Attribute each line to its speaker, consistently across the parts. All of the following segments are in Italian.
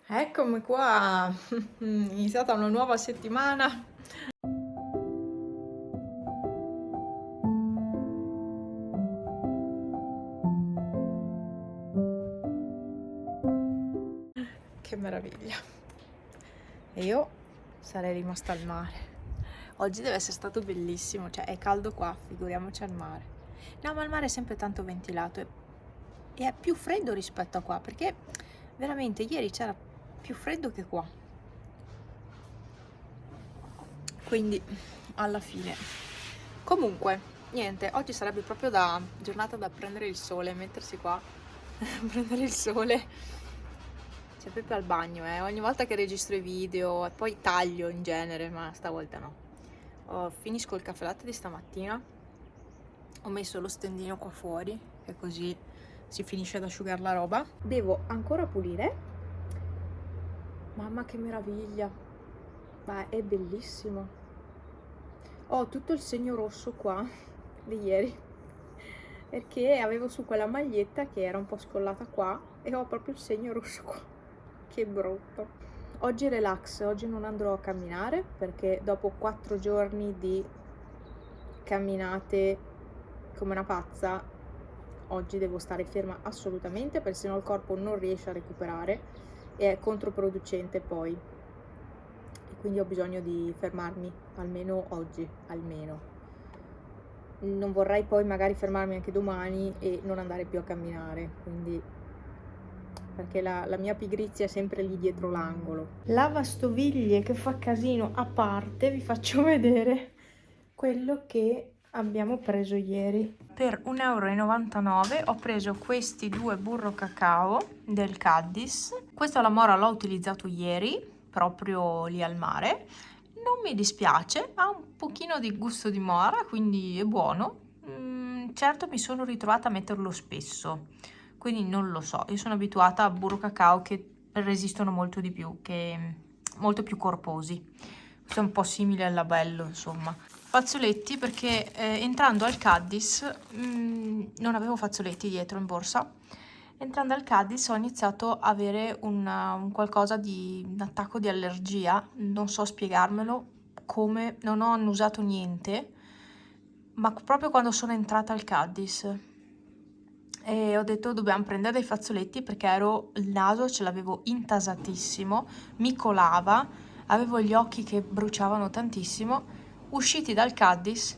Speaker 1: Eccomi qua, iniziata una nuova settimana. Che meraviglia. E io sarei rimasta al mare. Oggi deve essere stato bellissimo, cioè è caldo qua, figuriamoci al mare. No, ma il mare è sempre tanto ventilato e è più freddo rispetto a qua, perché veramente ieri c'era più freddo che qua. Quindi alla fine comunque niente, oggi sarebbe proprio da giornata da prendere il sole, mettersi qua prendere il sole, cioè proprio al bagno, ogni volta che registro i video e poi taglio in genere, ma stavolta no. Finisco il caffè latte di stamattina, ho messo lo stendino qua fuori che così si finisce ad asciugare la roba, devo ancora pulire. Mamma che meraviglia, ma è bellissimo. Ho tutto il segno rosso qua di ieri perché avevo su quella maglietta che era un po' scollata qua e ho proprio il segno rosso qua. Che brutto. Oggi relax, oggi non andrò a camminare perché dopo 4 giorni di camminate come una pazza oggi devo stare ferma assolutamente perché sennò il corpo non riesce a recuperare e è controproducente poi. Quindi ho bisogno di fermarmi, almeno oggi, almeno. Non vorrei poi magari fermarmi anche domani e non andare più a camminare, quindi perché la mia pigrizia è sempre lì dietro l'angolo. Lavastoviglie che fa casino a parte, vi faccio vedere quello che abbiamo preso ieri. Per 1,99 € ho preso questi due burro cacao del Caddis. Questo alla Mora l'ho utilizzato ieri, proprio lì al mare. Non mi dispiace, ha un pochino di gusto di mora, quindi è buono. Certo mi sono ritrovata a metterlo spesso, quindi non lo so. Io sono abituata a burro cacao che resistono molto di più, che molto più corposi. Questo è un po' simile al labello, insomma. Fazzoletti perché entrando al Caddis non avevo fazzoletti dietro in borsa. Entrando al Caddis ho iniziato a avere un qualcosa di un attacco di allergia, non so spiegarmelo, come non ho annusato niente, ma proprio quando sono entrata al Caddis e ho detto dobbiamo prendere dei fazzoletti perché il naso ce l'avevo intasatissimo, mi colava, avevo gli occhi che bruciavano tantissimo. Usciti dal Caddis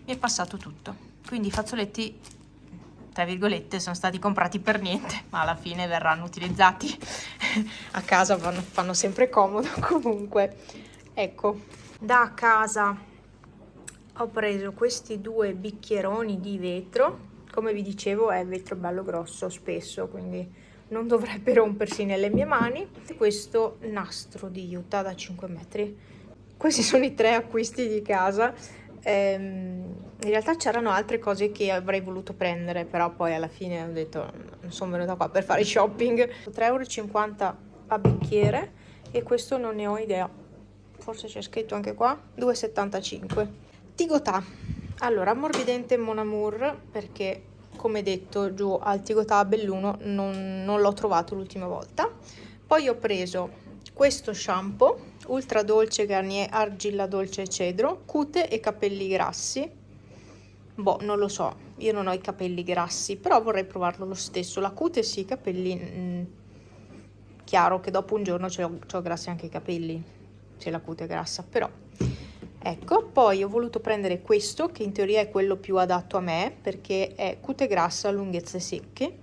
Speaker 1: mi è passato tutto, quindi i fazzoletti tra virgolette sono stati comprati per niente, ma alla fine verranno utilizzati a casa, fanno sempre comodo. Comunque ecco, da casa ho preso questi due bicchieroni di vetro, come vi dicevo è vetro bello grosso spesso, quindi non dovrebbe rompersi nelle mie mani. Questo nastro di Utah da 5 metri. Questi sono i 3 acquisti di casa. In realtà c'erano altre cose che avrei voluto prendere, però poi alla fine ho detto non sono venuta qua per fare shopping. 3,50 € a bicchiere e questo non ne ho idea, forse c'è scritto anche qua 2,75 €. Tigotà, allora ammorbidente Mon Amour perché come detto giù al Tigotà a Belluno non l'ho trovato l'ultima volta. Poi ho preso questo shampoo ultra dolce Garnier argilla dolce e cedro, cute e capelli grassi. Boh, non lo so, io non ho i capelli grassi, però vorrei provarlo lo stesso. La cute sì, i capelli chiaro che dopo un giorno c'ho grassi anche i capelli, se la cute è grassa, però ecco. Poi ho voluto prendere questo che in teoria è quello più adatto a me perché è cute grassa, lunghezze secche,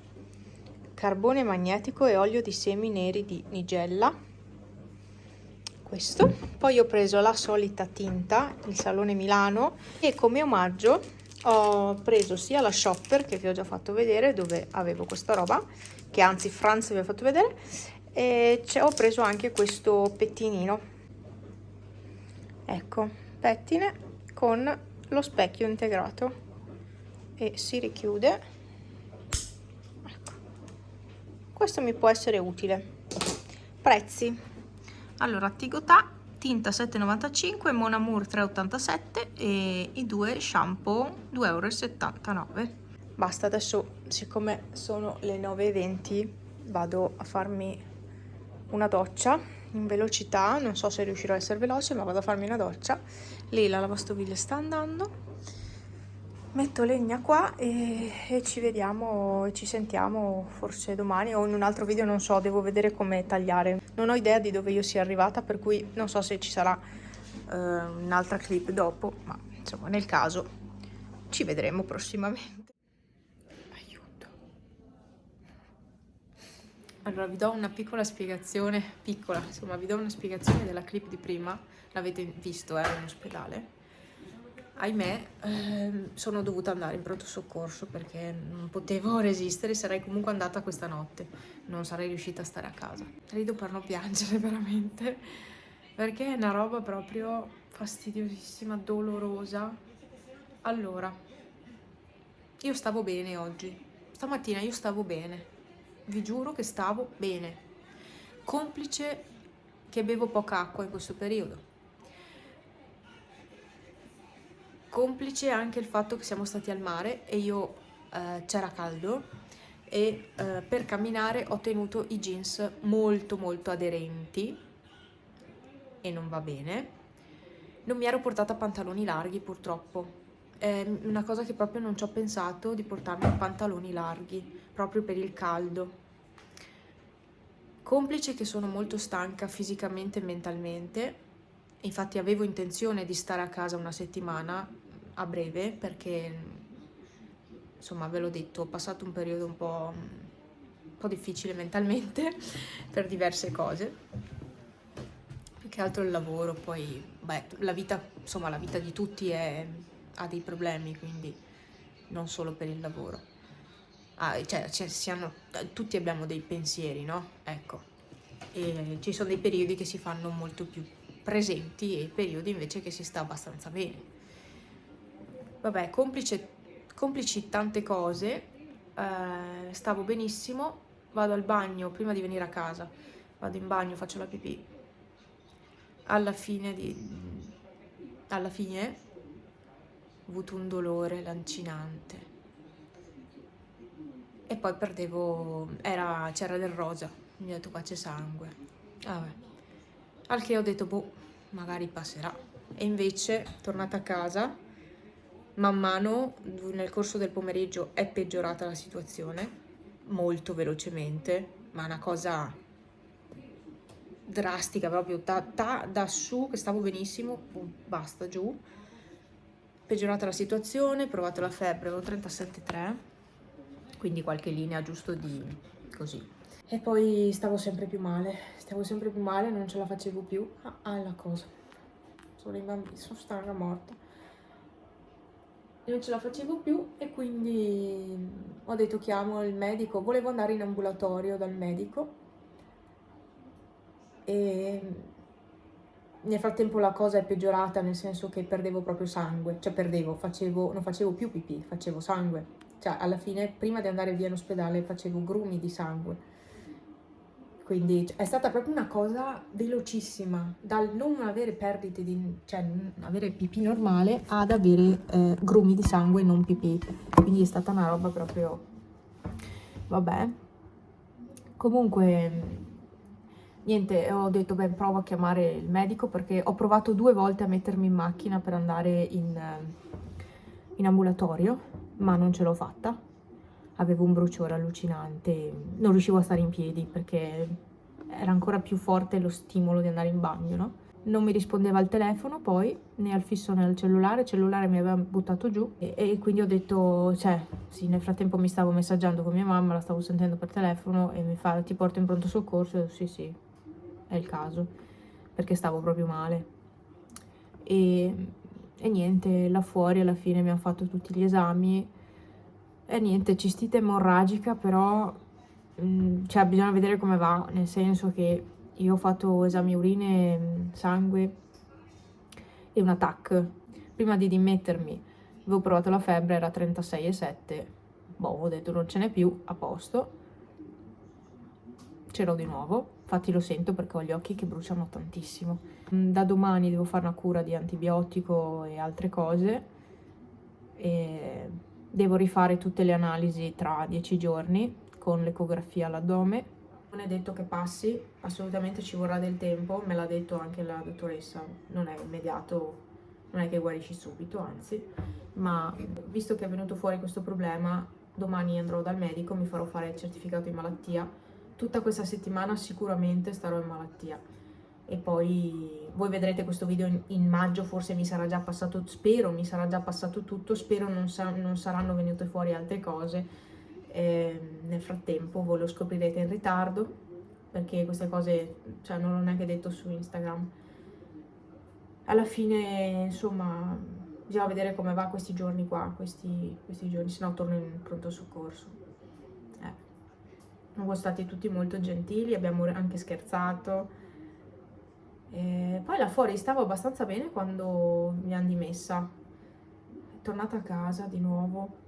Speaker 1: carbone magnetico e olio di semi neri di Nigella. Questo. Poi ho preso la solita tinta, il Salone Milano, e come omaggio ho preso sia la Shopper che vi ho già fatto vedere dove avevo questa roba, che anzi Franz vi ha fatto vedere, e ho preso anche questo pettinino, ecco, pettine con lo specchio integrato e si richiude, ecco. Questo mi può essere utile. Prezzi. Allora, Tigotà, tinta 7,95 €, Mon Amour 3,87 € e i due shampoo 2,79 €. Basta, adesso siccome sono le 9:20 vado a farmi una doccia in velocità, non so se riuscirò a essere veloce, ma vado a farmi una doccia. Lì la lavastoviglie sta andando. Metto legna qua e ci vediamo e ci sentiamo forse domani o in un altro video, non so, devo vedere come tagliare. Non ho idea di dove io sia arrivata, per cui non so se ci sarà un'altra clip dopo, ma insomma nel caso ci vedremo prossimamente. Aiuto. Allora vi do una piccola spiegazione, insomma vi do una spiegazione della clip di prima, l'avete visto, in ospedale. Ahimè, sono dovuta andare in pronto soccorso perché non potevo resistere, sarei comunque andata questa notte, non sarei riuscita a stare a casa. Rido per non piangere veramente, perché è una roba proprio fastidiosissima, dolorosa. Allora, io stavo bene oggi, stamattina io stavo bene, vi giuro che stavo bene, complice che bevo poca acqua in questo periodo. Complice anche il fatto che siamo stati al mare e io c'era caldo e per camminare ho tenuto i jeans molto molto aderenti e non va bene. Non mi ero portata pantaloni larghi purtroppo. È una cosa che proprio non ci ho pensato di portarmi pantaloni larghi proprio per il caldo. Complice che sono molto stanca fisicamente e mentalmente. Infatti avevo intenzione di stare a casa una settimana a breve perché insomma ve l'ho detto, ho passato un periodo un po' difficile mentalmente per diverse cose, più che altro il lavoro, poi beh, la vita, insomma la vita di tutti ha dei problemi, quindi non solo per il lavoro. Tutti abbiamo dei pensieri, no? Ecco, e ci sono dei periodi che si fanno molto più presenti e periodi invece che si sta abbastanza bene. Vabbè, complici tante cose, stavo benissimo, vado al bagno prima di venire a casa, vado in bagno, faccio la pipì, alla fine ho avuto un dolore lancinante e poi c'era del rosa, quindi ho detto qua c'è sangue, vabbè, al che ho detto boh, magari passerà, e invece tornata a casa man mano nel corso del pomeriggio è peggiorata la situazione molto velocemente, ma una cosa drastica proprio da su che stavo benissimo, basta giù, peggiorata la situazione, provato la febbre, avevo 37,3, quindi qualche linea giusto di così, e poi stavo sempre più male, non ce la facevo più. La cosa, sono i bambini, sono stata morta. Non ce la facevo più e quindi ho detto chiamo il medico, volevo andare in ambulatorio dal medico e nel frattempo la cosa è peggiorata, nel senso che perdevo proprio sangue, cioè non facevo più pipì, facevo sangue, cioè alla fine prima di andare via in ospedale facevo grumi di sangue. Quindi è stata proprio una cosa velocissima, dal non avere perdite cioè non avere pipì normale ad avere grumi di sangue e non pipì. Quindi è stata una roba proprio, vabbè. Comunque niente, ho detto beh, provo a chiamare il medico perché ho provato 2 volte a mettermi in macchina per andare in ambulatorio, ma non ce l'ho fatta. Avevo un bruciore allucinante, non riuscivo a stare in piedi perché era ancora più forte lo stimolo di andare in bagno, no? Non mi rispondeva al telefono poi, né al fisso né al cellulare, il cellulare mi aveva buttato giù e quindi ho detto, cioè, sì, nel frattempo mi stavo messaggiando con mia mamma, la stavo sentendo per telefono e mi fa, ti porto in pronto soccorso? Io, sì, è il caso, perché stavo proprio male. E niente, là fuori alla fine mi hanno fatto tutti gli esami e niente, cistite emorragica, però cioè bisogna vedere come va, nel senso che io ho fatto esami urine, sangue e una TAC. Prima di dimettermi avevo provato la febbre, era 36,7, boh, ho detto non ce n'è più, a posto. Ce l'ho di nuovo, infatti lo sento perché ho gli occhi che bruciano tantissimo. Da domani devo fare una cura di antibiotico e altre cose e devo rifare tutte le analisi tra 10 giorni con l'ecografia all'addome Non è detto che passi, assolutamente ci vorrà del tempo, me l'ha detto anche la dottoressa, non è immediato, non è che guarisci subito, anzi, ma visto che è venuto fuori questo problema, domani andrò dal medico, mi farò fare il certificato di malattia, tutta questa settimana sicuramente starò in malattia e poi voi vedrete questo video in maggio, forse mi sarà già passato, spero mi sarà già passato tutto, spero non saranno venute fuori altre cose. Nel frattempo voi lo scoprirete in ritardo, perché queste cose, cioè, non l'ho neanche detto su Instagram. Alla fine, insomma, bisogna vedere come va questi giorni qua, questi giorni, se no torno in pronto soccorso. Siamo stati tutti molto gentili, abbiamo anche scherzato. Poi là fuori stavo abbastanza bene quando mi hanno dimessa. È tornata a casa di nuovo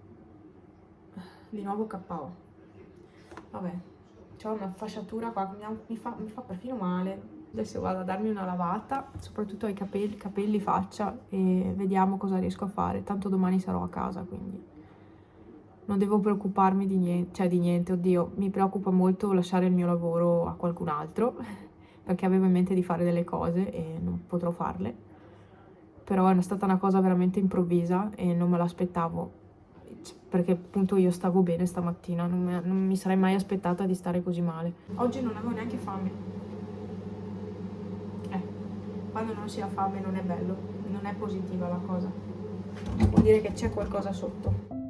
Speaker 1: KO. Vabbè, c'ho una fasciatura qua che mi fa perfino male. Adesso vado a darmi una lavata, soprattutto ai capelli, faccia, e vediamo cosa riesco a fare. Tanto domani sarò a casa, quindi non devo preoccuparmi di niente, cioè di niente, oddio, mi preoccupa molto lasciare il mio lavoro a qualcun altro, perché avevo in mente di fare delle cose e non potrò farle. Però è stata una cosa veramente improvvisa e non me l'aspettavo, perché appunto io stavo bene stamattina, non mi sarei mai aspettata di stare così male. Oggi non avevo neanche fame. Quando non si ha fame non è bello, non è positiva la cosa. Vuol dire che c'è qualcosa sotto.